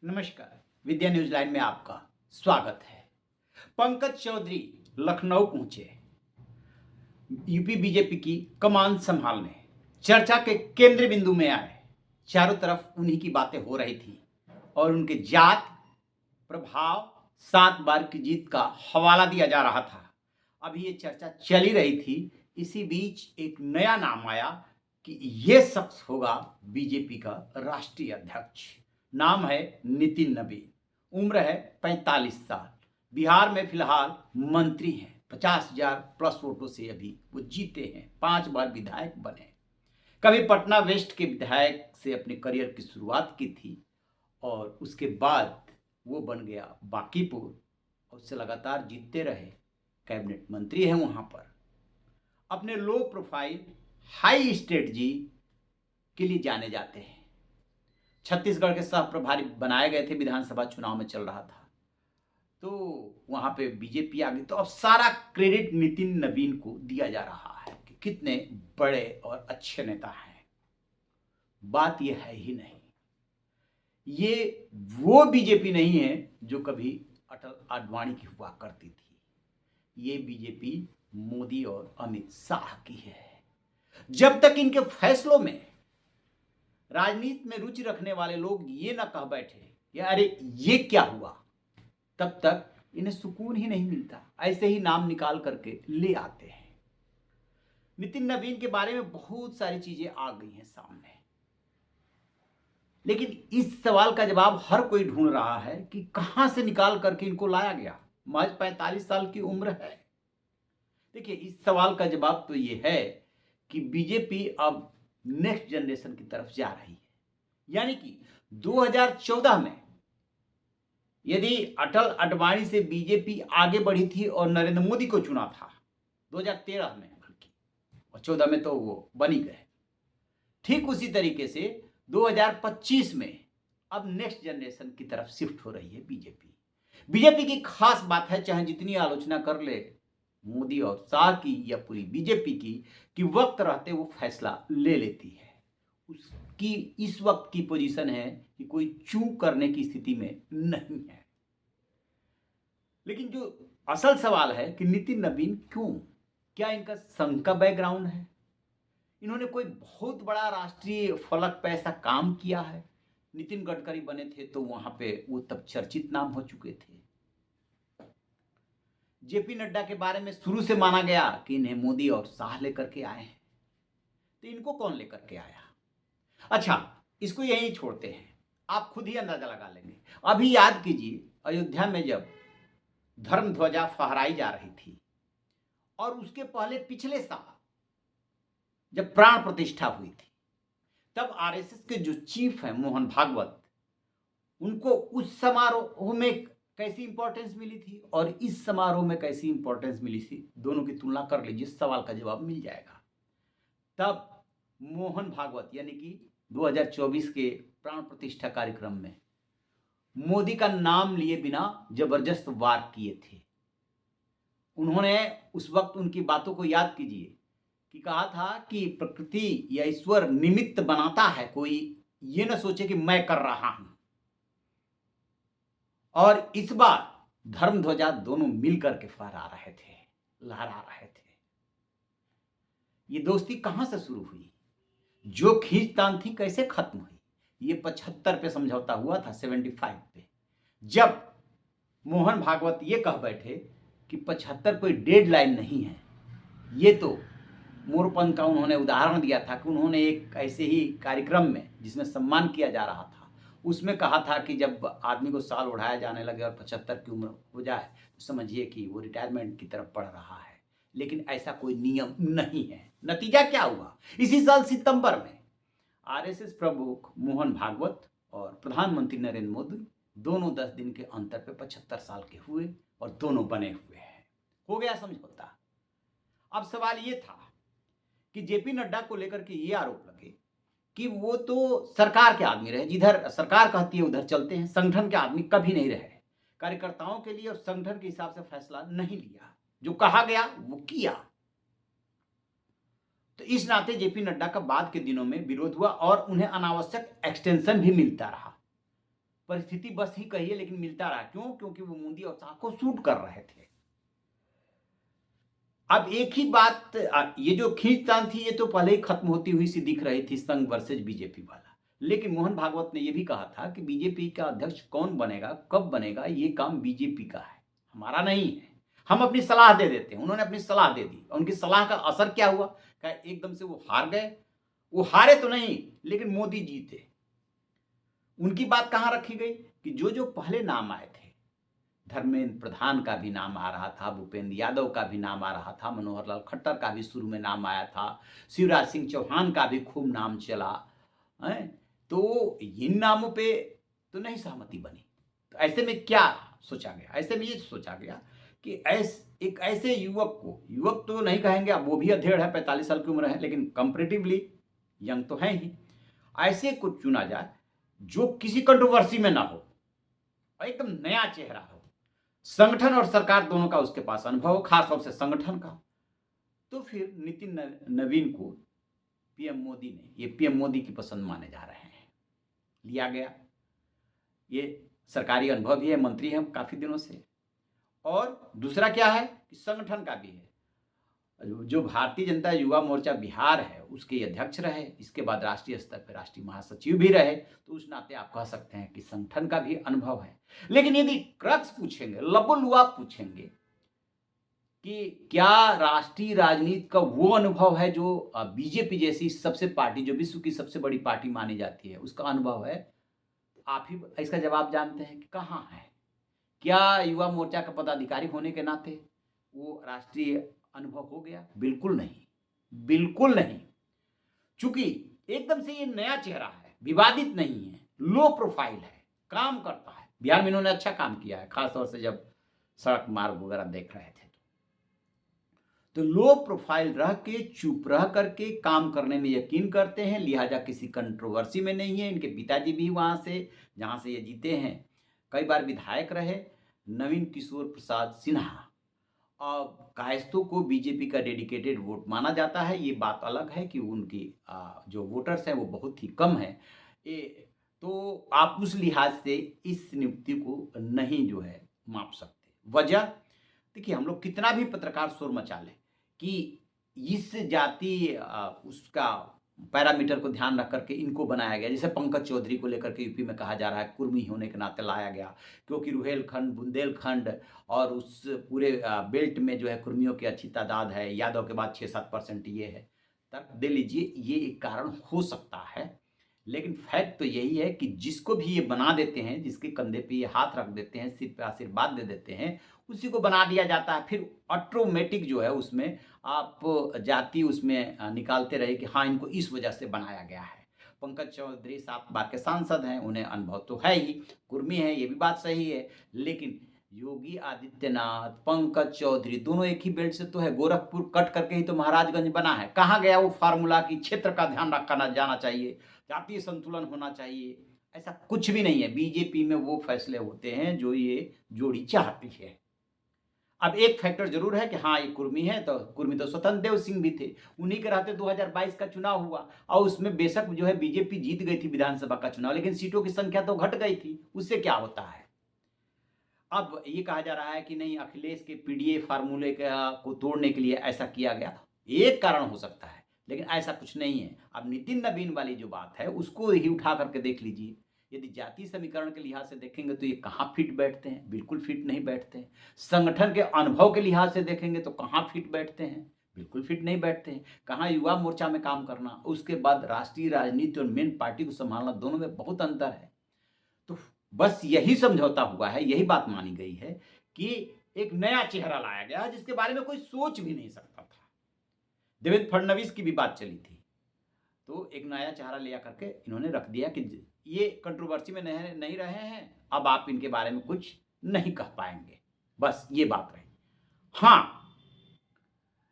नमस्कार। विद्या news line में आपका स्वागत है। पंकज चौधरी लखनऊ पहुंचे यूपी बीजेपी की कमान संभालने, चर्चा के केंद्र बिंदु में आए। चारों तरफ उन्हीं की बातें हो रही थी और उनके जात प्रभाव 7 बार की जीत का हवाला दिया जा रहा था। अभी ये चर्चा चली रही थी, इसी बीच एक नया नाम आया कि ये शख्स होगा बीजेपी का राष्ट्रीय अध्यक्ष। नाम है नितिन नवीन, उम्र है 45 साल, बिहार में फिलहाल मंत्री हैं। 50,000 प्लस वोटों से अभी वो जीते हैं, 5 बार विधायक बने। कभी पटना वेस्ट के विधायक से अपने करियर की शुरुआत की थी और उसके बाद वो बन गया बांकीपुर और उससे लगातार जीतते रहे। कैबिनेट मंत्री हैं वहाँ पर। अपने लो प्रोफाइल हाई स्ट्रेटजी के लिए जाने जाते हैं। छत्तीसगढ़ के सह प्रभारी बनाए गए थे, विधानसभा चुनाव में चल रहा था तो वहाँ पे बीजेपी आ गई। तो अब सारा क्रेडिट नितिन नवीन को दिया जा रहा है कि कितने बड़े और अच्छे नेता हैं। बात यह है ही नहीं, ये वो बीजेपी नहीं है जो कभी अटल आडवाणी की हुआ करती थी। ये बीजेपी मोदी और अमित शाह की है। जब तक इनके फैसलों में राजनीति में रुचि रखने वाले लोग ये ना कह बैठे कि अरे ये क्या हुआ, तब तक इन्हें सुकून ही नहीं मिलता। ऐसे ही नाम निकाल करके ले आते हैं। नितिन नवीन के बारे में बहुत सारी चीजें आ गई हैं सामने, लेकिन इस सवाल का जवाब हर कोई ढूंढ रहा है कि कहां से निकाल करके इनको लाया गया। महज 45 साल की उम्र है। देखिए, इस सवाल का जवाब तो ये है कि बीजेपी अब नेक्स्ट जनरेशन की तरफ जा रही है। यानी कि 2014 में यदि अटल आडवाणी से बीजेपी आगे बढ़ी थी और नरेंद्र मोदी को चुना था 2013 में, बल्कि और 14 में तो वो बन ही गए, ठीक उसी तरीके से 2025 में अब नेक्स्ट जनरेशन की तरफ शिफ्ट हो रही है बीजेपी। बीजेपी की खास बात है, चाहे जितनी आलोचना कर ले मोदी और शाह की या पूरी बीजेपी की, कि वक्त रहते वो फैसला ले लेती है। उसकी इस वक्त की पोजीशन है कि कोई चूक करने की स्थिति में नहीं है। लेकिन जो असल सवाल है कि नितिन नवीन क्यों, क्या इनका संघ का बैकग्राउंड है? इन्होंने कोई बहुत बड़ा राष्ट्रीय फलक पे ऐसा काम किया है? नितिन गडकरी बने थे तो वहां पे वो तब चर्चित नाम हो चुके थे। जेपी नड्डा के बारे में शुरू से माना गया कि इन्हें मोदी और शाह लेकर के आए हैं, तो इनको कौन लेकर के आया? अच्छा, इसको यहीं छोड़ते हैं, आप खुद ही अंदाजा लगा लेंगे। अभी याद कीजिए, अयोध्या में जब धर्म ध्वजा फहराई जा रही थी और उसके पहले पिछले साल जब प्राण प्रतिष्ठा हुई थी, तब आरएसएस के जो चीफ हैं मोहन भागवत, उनको उस समारोह में कैसी इंपॉर्टेंस मिली थी और इस समारोह में कैसी इंपॉर्टेंस मिली थी, दोनों की तुलना कर लीजिए, सवाल का जवाब मिल जाएगा। तब मोहन भागवत यानी कि 2024 के प्राण प्रतिष्ठा कार्यक्रम में मोदी का नाम लिए बिना जबरदस्त वार किए थे। उन्होंने उस वक्त उनकी बातों को याद कीजिए कि कहा था कि प्रकृति या ईश्वर निमित्त बनाता है, कोई ये ना सोचे कि मैं कर रहा हूं। और इस बार धर्म ध्वजा दोनों मिलकर के फहरा रहे थे, लहरा रहे थे। ये दोस्ती कहां से शुरू हुई? जो खींचतान थी कैसे खत्म हुई? ये 75 पे समझौता हुआ था, 75 पे, जब मोहन भागवत ये कह बैठे कि 75 कोई डेडलाइन नहीं है। ये तो मोरपंख का उन्होंने उदाहरण दिया था कि उन्होंने एक ऐसे ही कार्यक्रम में जिसमें सम्मान किया जा रहा था, उसमें कहा था कि जब आदमी को साल उड़ाया जाने लगे और 75 की उम्र हो जाए तो समझिए कि वो रिटायरमेंट की तरफ बढ़ रहा है। लेकिन ऐसा कोई नियम नहीं है। नतीजा क्या हुआ? इसी साल सितंबर में आरएसएस प्रमुख मोहन भागवत और प्रधानमंत्री नरेंद्र मोदी दोनों 10 दिन के अंतर पे 75 साल के हुए और दोनों बने हुए हैं। हो गया समझौता। अब सवाल ये था कि जेपी नड्डा को लेकर के ये आरोप लगे कि वो तो सरकार के आदमी रहे, जिधर सरकार कहती है उधर चलते हैं, संगठन के आदमी कभी नहीं रहे, कार्यकर्ताओं के लिए और संगठन के हिसाब से फैसला नहीं लिया, जो कहा गया वो किया। तो इस नाते जेपी नड्डा का बाद के दिनों में विरोध हुआ और उन्हें अनावश्यक एक्सटेंशन भी मिलता रहा। परिस्थिति बस ही कहिए, लेकिन मिलता रहा। क्यों? क्योंकि वो मोदी और शाह को सूट कर रहे थे। अब एक ही बात, ये जो खींचतान थी ये तो पहले ही खत्म होती हुई सी दिख रही थी, संघ वर्सेज बीजेपी वाला। लेकिन मोहन भागवत ने यह भी कहा था कि बीजेपी का अध्यक्ष कौन बनेगा, कब बनेगा, ये काम बीजेपी का है, हमारा नहीं है। हम अपनी सलाह दे देते हैं। उन्होंने अपनी सलाह दे दी, उनकी सलाह का असर क्या हुआ? क्या एकदम से वो हार गए? वो हारे तो नहीं, लेकिन मोदी जीते। उनकी बात कहां रखी गई कि जो जो पहले नाम आए थे, धर्मेंद्र प्रधान का भी नाम आ रहा था, भूपेंद्र यादव का भी नाम आ रहा था, मनोहर लाल खट्टर का भी शुरू में नाम आया था, शिवराज सिंह चौहान का भी खूब नाम चला है, तो इन नामों पे तो नहीं सहमति बनी। तो ऐसे में क्या सोचा गया? ऐसे में ये सोचा गया कि एक ऐसे युवक को, युवक तो नहीं कहेंगे, अब वो भी अधेड़ है, 45 साल की उम्र है, लेकिन कंपेरेटिवली यंग तो है ही, ऐसे को चुना जाए जो किसी कंट्रोवर्सी में ना हो, एकदम नया चेहरा हो, संगठन और सरकार दोनों का उसके पास अनुभव हो, खासतौर से संगठन का। तो फिर नितिन नवीन को पीएम मोदी ने, ये पीएम मोदी की पसंद माने जा रहे हैं, लिया गया। ये सरकारी अनुभव भी है, मंत्री है काफी दिनों से। और दूसरा क्या है कि संगठन का भी है। जो भारतीय जनता युवा मोर्चा बिहार है उसके अध्यक्ष रहे, इसके बाद राष्ट्रीय स्तर पर राष्ट्रीय महासचिव भी रहे, तो उस नाते आप कह सकते हैं कि संगठन का भी अनुभव है। लेकिन यदि क्रक्स पूछेंगे, लबोलुआब पूछेंगे कि क्या राष्ट्रीय राजनीति का वो अनुभव है जो बीजेपी जैसी सबसे पार्टी, जो विश्व की सबसे बड़ी पार्टी मानी जाती है, उसका अनुभव है, आप ही इसका जवाब जानते हैं कि कहाँ है। क्या युवा मोर्चा का पदाधिकारी होने के नाते वो राष्ट्रीय अनुभव हो गया? बिल्कुल नहीं, बिल्कुल नहीं। चूंकि एकदम से ये नया चेहरा है, विवादित नहीं है, लो प्रोफाइल है, काम करता है। बिहार में इन्होंने अच्छा काम किया है, खासतौर से जब सड़क मार्ग वगैरह देख रहे थे तो लो प्रोफाइल रह के, चुप रह करके काम करने में यकीन करते हैं, लिहाजा किसी कंट्रोवर्सी में नहीं है। इनके पिताजी भी वहां से, जहां से ये जीते हैं, कई बार विधायक रहे, नवीन किशोर प्रसाद सिन्हा। और कायस्थों को बीजेपी का डेडिकेटेड वोट माना जाता है। ये बात अलग है कि उनकी जो वोटर्स हैं वो बहुत ही कम है। तो आप उस लिहाज से इस नियुक्ति को नहीं जो है माप सकते। वजह देखिए, हम लोग कितना भी पत्रकार शोर मचा लें कि इस जाति उसका पैरामीटर को ध्यान रख करके इनको बनाया गया, जैसे पंकज चौधरी को लेकर के यूपी में कहा जा रहा है कुर्मी होने के नाते लाया गया, क्योंकि रुहेलखंड, बुंदेलखंड और उस पूरे बेल्ट में जो है कुर्मियों की अच्छी तादाद है, यादव के बाद 6-7% ये है। तर्क दे लीजिए, ये एक कारण हो सकता है, लेकिन फैक्ट तो यही है कि जिसको भी ये बना देते हैं, जिसके कंधे पे ये हाथ रख देते हैं, सिर पे आशीर्वाद दे देते हैं, उसी को बना दिया जाता है। फिर ऑटोमेटिक जो है उसमें आप जाति उसमें निकालते रहे कि हाँ इनको इस वजह से बनाया गया है। पंकज चौधरी 7 बार के सांसद हैं, उन्हें अनुभव तो है ही, कुर्मी है, ये भी बात सही है। लेकिन योगी आदित्यनाथ, पंकज चौधरी दोनों एक ही बेल्ट से तो है, गोरखपुर कट करके ही तो महाराजगंज बना है। कहाँ गया वो फार्मूला कि क्षेत्र का ध्यान रखा जाना चाहिए, जातीय संतुलन होना चाहिए? ऐसा कुछ भी नहीं है। बीजेपी में वो फैसले होते हैं जो ये जोड़ी चाहती है। अब एक फैक्टर जरूर है कि हाँ ये कुर्मी है, तो कुर्मी तो स्वतंत्र देव सिंह भी थे, उन्हीं के रहते 2022 का चुनाव हुआ और उसमें बेशक जो है बीजेपी जीत गई थी विधानसभा का चुनाव, लेकिन सीटों की संख्या तो घट गई थी। उससे क्या होता है? अब ये कहा जा रहा है कि नहीं, अखिलेश के पीडीए फार्मूले को तोड़ने के लिए ऐसा किया गया, एक कारण हो सकता है, लेकिन ऐसा कुछ नहीं है। अब नितिन नवीन वाली जो बात है उसको ही उठा करके देख लीजिए। यदि जातीय समीकरण के लिहाज से देखेंगे तो ये कहाँ फिट बैठते हैं? बिल्कुल फिट नहीं बैठते हैं। संगठन के अनुभव के लिहाज से देखेंगे तो कहाँ फिट बैठते हैं? बिल्कुल फिट नहीं बैठते हैं। कहाँ युवा मोर्चा में काम करना, उसके बाद राष्ट्रीय राजनीति और मेन पार्टी को संभालना, दोनों में बहुत अंतर है। तो बस यही समझौता हुआ है, यही बात मानी गई है कि एक नया चेहरा लाया गया जिसके बारे में कोई सोच भी नहीं सकता था। देवेंद्र फडणवीस की भी बात चली थी, तो एक नया चेहरा लिया करके इन्होंने रख दिया कि ये कंट्रोवर्सी में नहीं रहे हैं, अब आप इनके बारे में कुछ नहीं कह पाएंगे। बस ये बात रही। हाँ,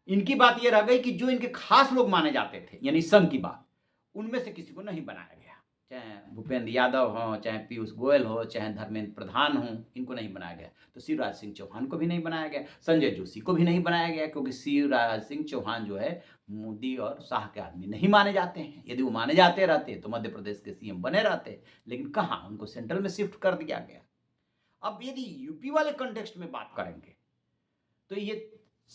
इनकी बात ये रह गई कि जो इनके खास लोग माने जाते थे, यानी संघ की बात, उनमें से किसी को नहीं बनाया गया। चाहे भूपेंद्र यादव हों, चाहे पीयूष गोयल हो, चाहे धर्मेंद्र प्रधान हों, इनको नहीं बनाया गया। तो शिवराज सिंह चौहान को भी नहीं बनाया गया, संजय जोशी को भी नहीं बनाया गया, क्योंकि शिवराज सिंह चौहान जो है मोदी और शाह के आदमी नहीं माने जाते हैं। यदि वो माने जाते रहते तो मध्य प्रदेश के सीएम बने रहते, लेकिन कहाँ, उनको सेंट्रल में शिफ्ट कर दिया गया। अब यदि यूपी वाले कंटेक्स्ट में बात करेंगे तो ये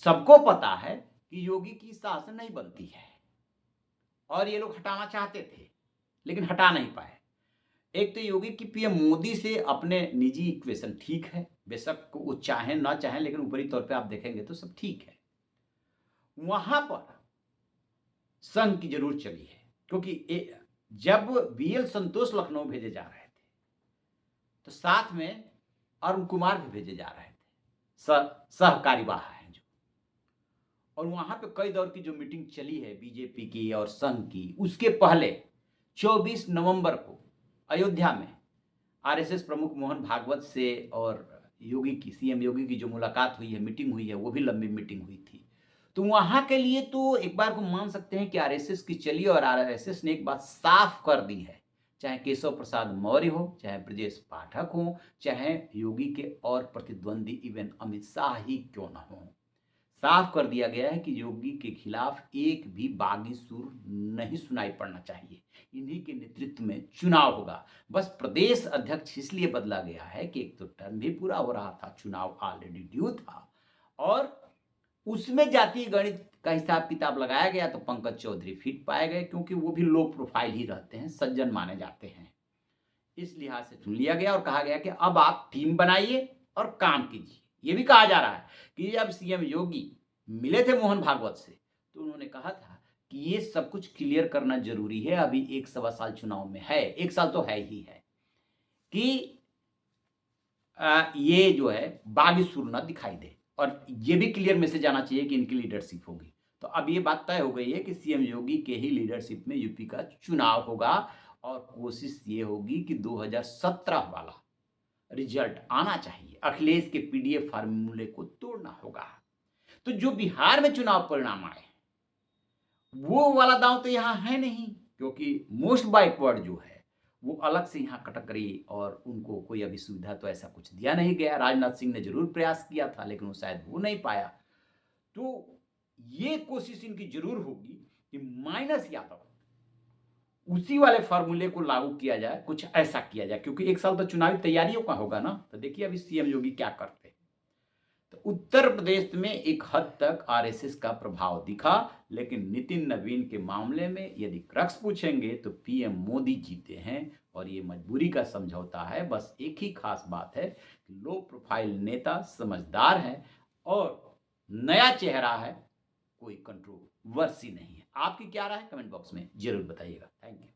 सबको पता है कि योगी की शासन नहीं बनती है और ये लोग हटाना चाहते थे लेकिन हटा नहीं पाए। एक तो योगी की पीएम मोदी से अपने निजी इक्वेशन ठीक है, बेशक वो चाहें ना चाहें, लेकिन ऊपरी तौर पे आप देखेंगे तो सब ठीक है। वहां पर संघ की जरूर चली है, क्योंकि जब बीएल संतोष लखनऊ भेजे जा रहे थे तो साथ में अरुण कुमार भी भेजे जा रहे थे, सहकार्यवाह है जो। और वहां पे कई दौर की जो मीटिंग चली है बीजेपी की और संघ की, उसके पहले 24 नवंबर को अयोध्या में आरएसएस प्रमुख मोहन भागवत से और योगी की, सीएम योगी की जो मुलाकात हुई है, मीटिंग हुई है, वो भी लंबी मीटिंग हुई थी। तो वहां के लिए तो एक बार को मान सकते हैं कि आरएसएस की चली, और आरएसएस ने एक बात साफ कर दी है, चाहे केशव प्रसाद मौर्य हो, चाहे ब्रजेश पाठक हो, चाहे योगी के और प्रतिद्वंदी इवन अमित शाह ही क्यों न हो, साफ कर दिया गया है कि योगी के खिलाफ एक भी बागी सुर नहीं सुनाई पड़ना चाहिए। इन्हीं के नेतृत्व में चुनाव होगा। बस प्रदेश अध्यक्ष इसलिए बदला गया है कि एक तो टर्म भी पूरा हो रहा था, चुनाव ऑलरेडी ड्यू था, और उसमें जातीय गणित का हिसाब किताब लगाया गया तो पंकज चौधरी फिट पाए गए, क्योंकि वो भी लो प्रोफाइल ही रहते हैं, सज्जन माने जाते हैं। इस लिहाज से चुन लिया गया और कहा गया कि अब आप टीम बनाइए और काम कीजिए। ये भी कहा जा रहा है कि जब सीएम योगी मिले थे मोहन भागवत से तो उन्होंने कहा था कि ये सब कुछ क्लियर करना जरूरी है, अभी 1 सवा साल चुनाव में है, 1 साल तो है ही है, कि ये जो है बागी सुर न दिखाई दे, और ये भी क्लियर मैसेज आना चाहिए कि इनकी लीडरशिप होगी। तो अब ये बात तय हो गई है कि सीएम योगी के ही लीडरशिप में यूपी का चुनाव होगा, और कोशिश ये होगी कि 2017 वाला रिजल्ट आना चाहिए। अखिलेश के पीडीएफ फार्मूले को तोड़ना होगा। तो जो बिहार में चुनाव परिणाम आए वो वाला दांव तो यहां है नहीं, क्योंकि मोस्ट बैकवर्ड जो है वो अलग से यहाँ कटक रही, और उनको कोई अभी सुविधा तो ऐसा कुछ दिया नहीं गया। राजनाथ सिंह ने जरूर प्रयास किया था लेकिन वो शायद हो नहीं पाया। तो ये कोशिश इनकी जरूर होगी कि माइनस यादव उसी वाले फार्मूले को लागू किया जाए, कुछ ऐसा किया जाए, क्योंकि 1 साल तो चुनावी तैयारियों का होगा ना। तो देखिए अभी सीएम योगी क्या करते हैं। तो उत्तर प्रदेश में एक हद तक आरएसएस का प्रभाव दिखा, लेकिन नितिन नवीन के मामले में यदि क्रक्स पूछेंगे तो पीएम मोदी जीते हैं, और ये मजबूरी का समझौता है। बस एक ही खास बात है कि लो प्रोफाइल नेता समझदार है और नया चेहरा है, कोई कंट्रोवर्सी नहीं है। आपकी क्या राय है कमेंट बॉक्स में जरूर बताइएगा। Thank you.